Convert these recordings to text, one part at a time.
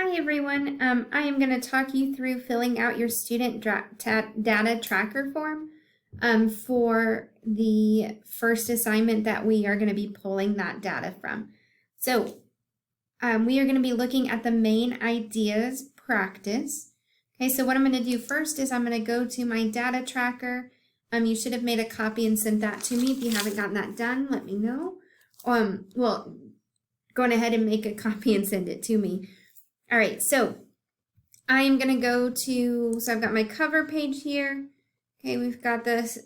Hi everyone. I am going to talk you through filling out your student data tracker form for the first assignment that we are going to be pulling that data from. So we are going to be looking at the main ideas practice. Okay, so what I'm going to do first is I'm going to go to my data tracker. You should have made a copy and sent that to me. If you haven't gotten that done, let me know. Well, go ahead and make a copy and send it to me. All right, so I'm going to go to, so I've got my cover page here. Okay, we've got this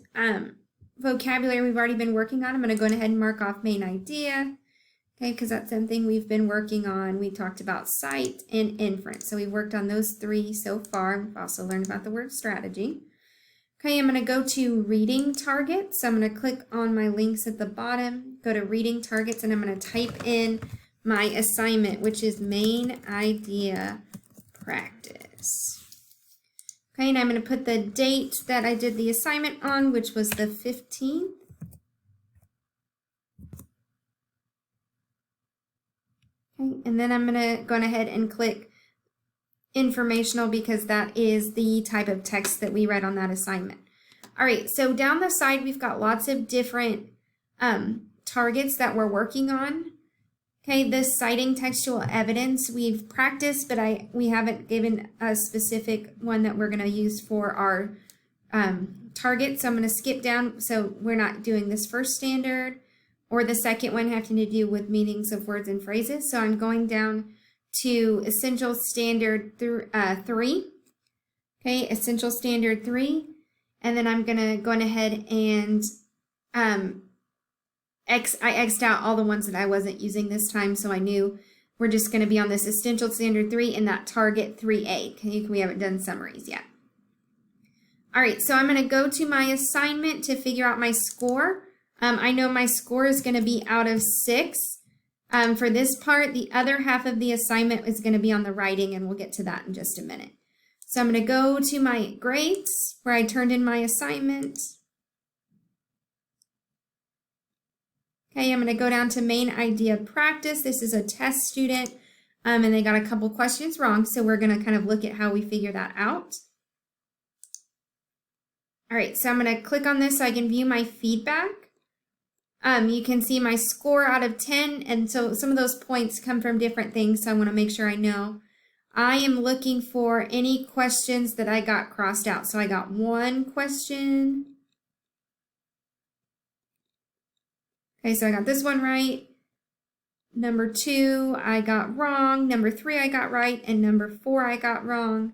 vocabulary we've already been working on. I'm going to go ahead and mark off main idea, okay, because that's something we've been working on. We talked about cite and inference. So we've worked on those three so far. We've also learned about the word strategy. Okay, I'm going to go to reading targets. So I'm going to click on my links at the bottom, go to reading targets, and I'm going to type in my assignment, which is main idea practice. Okay, and I'm going to put the date that I did the assignment on, which was the 15th. Okay, and then I'm going to go ahead and click informational because that is the type of text that we read on that assignment. All right, so down the side, we've got lots of different targets that we're working on. Okay, this citing textual evidence we've practiced, but we haven't given a specific one that we're going to use for our target. So I'm going to skip down. So we're not doing this first standard or the second one having to do with meanings of words and phrases. So I'm going down to essential standard 3. Okay, essential standard 3. And then I'm going to go ahead and I X'd out all the ones that I wasn't using this time, so I knew we're just going to be on this essential standard 3 and that target 3A. Okay, we haven't done summaries yet. All right, so I'm going to go to my assignment to figure out my score. I know my score is going to be out of 6. For this part, the other half of the assignment is going to be on the writing, and we'll get to that in just a minute. So I'm going to go to my grades where I turned in my assignment. Okay, I'm going to go down to main idea practice. This is a test student, and they got a couple questions wrong, so we're going to kind of look at how we figure that out. All right, so I'm going to click on this so I can view my feedback. You can see my score out of 10, and so some of those points come from different things, so I want to make sure I know. I am looking for any questions that I got crossed out. So I got 1 question. Okay, so I got this one right. Number 2, I got wrong. Number 3, I got right. And number 4, I got wrong.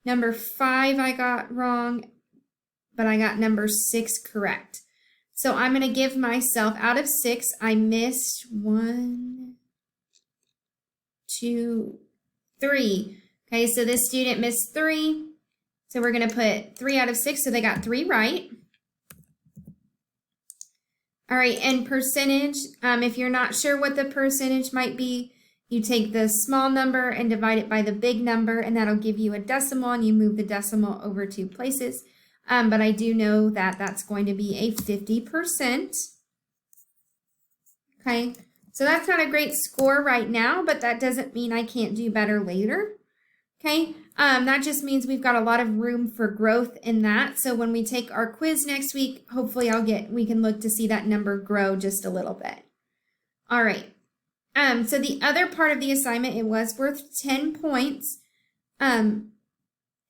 Number 5, I got wrong. But I got number 6 correct. So I'm going to give myself, out of 6, I missed 1, 2, 3. Okay, so this student missed 3. So we're going to put 3 out of 6, so they got 3 right. All right, and percentage, if you're not sure what the percentage might be, you take the small number and divide it by the big number, and that'll give you a decimal, and you move the decimal over 2 places. But I do know that that's going to be a 50%. Okay, so that's not a great score right now, but that doesn't mean I can't do better later. Okay, that just means we've got a lot of room for growth in that. So when we take our quiz next week, hopefully we can look to see that number grow just a little bit. All right. So the other part of the assignment, it was worth 10 points. And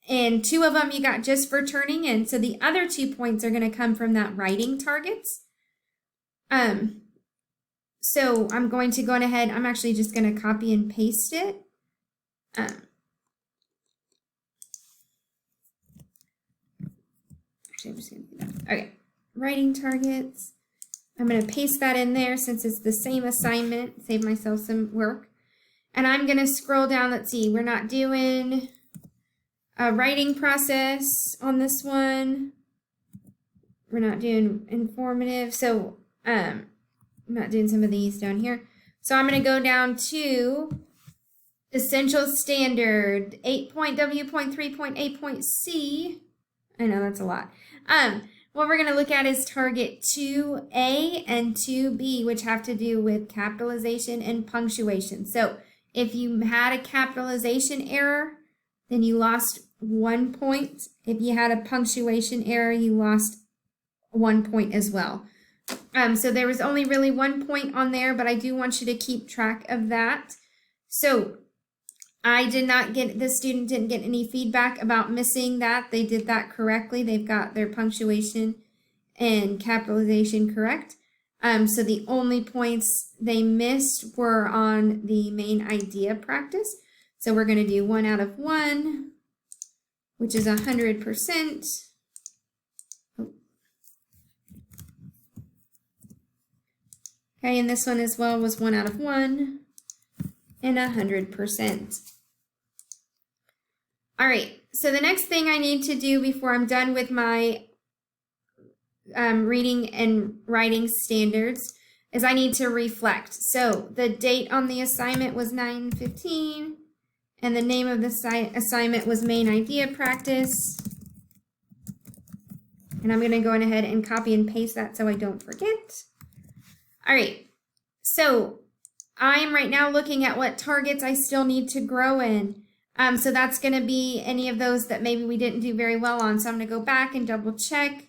2 of them you got just for turning in. So the other 2 points are going to come from that writing targets. So I'm going to go ahead, I'm actually just going to copy and paste it. I'm just going to do that. Okay, writing targets. I'm going to paste that in there since it's the same assignment, save myself some work. And I'm going to scroll down. Let's see, we're not doing a writing process on this one. We're not doing informative. So I'm not doing some of these down here. So I'm going to go down to essential standard 8.W.3.8.C. I know that's a lot. What we're going to look at is target 2A and 2B, which have to do with capitalization and punctuation. So If you had a capitalization error, then you lost 1 point. If you had a punctuation error, you lost 1 point as well. So there was only really 1 point on there, but I do want you to keep track of that. So the student didn't get any feedback about missing that. They did that correctly. They've got their punctuation and capitalization correct. So the only points they missed were on the main idea practice. So we're going to do 1 out of 1, which is 100%. Okay, and this one as well was 1 out of 1 and 100%. All right, so the next thing I need to do before I'm done with my reading and writing standards is I need to reflect. So the date on the assignment was 9/15, and the name of the assignment was main idea practice. And I'm going to go ahead and copy and paste that so I don't forget. All right, so I'm right now looking at what targets I still need to grow in. So that's going to be any of those that maybe we didn't do very well on. So I'm going to go back and double check.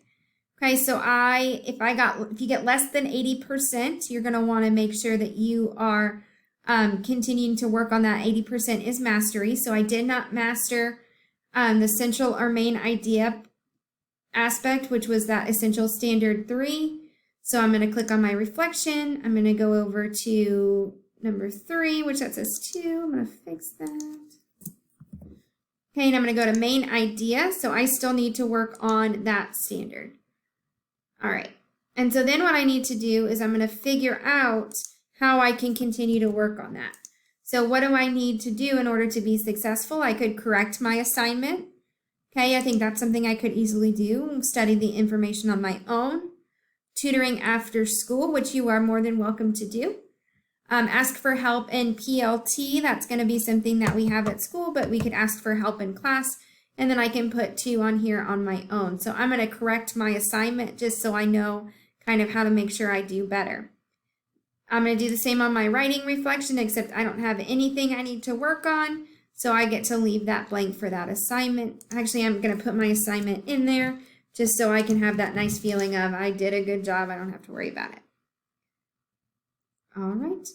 Okay, so if you get less than 80%, you're going to want to make sure that you are continuing to work on that. 80% is mastery. So I did not master the central or main idea aspect, which was that essential standard 3. So I'm going to click on my reflection. I'm going to go over to number 3, which that says 2. I'm going to fix that. Okay, and I'm going to go to main idea. So I still need to work on that standard. All right. And so then what I need to do is I'm going to figure out how I can continue to work on that. So what do I need to do in order to be successful? I could correct my assignment. Okay, I think that's something I could easily do. Study the information on my own. Tutoring after school, which you are more than welcome to do. Ask for help in PLT. That's going to be something that we have at school, but we could ask for help in class. And then I can put 2 on here on my own. So I'm going to correct my assignment just so I know kind of how to make sure I do better. I'm going to do the same on my writing reflection, except I don't have anything I need to work on. So I get to leave that blank for that assignment. Actually, I'm going to put my assignment in there just so I can have that nice feeling of I did a good job. I don't have to worry about it. All right.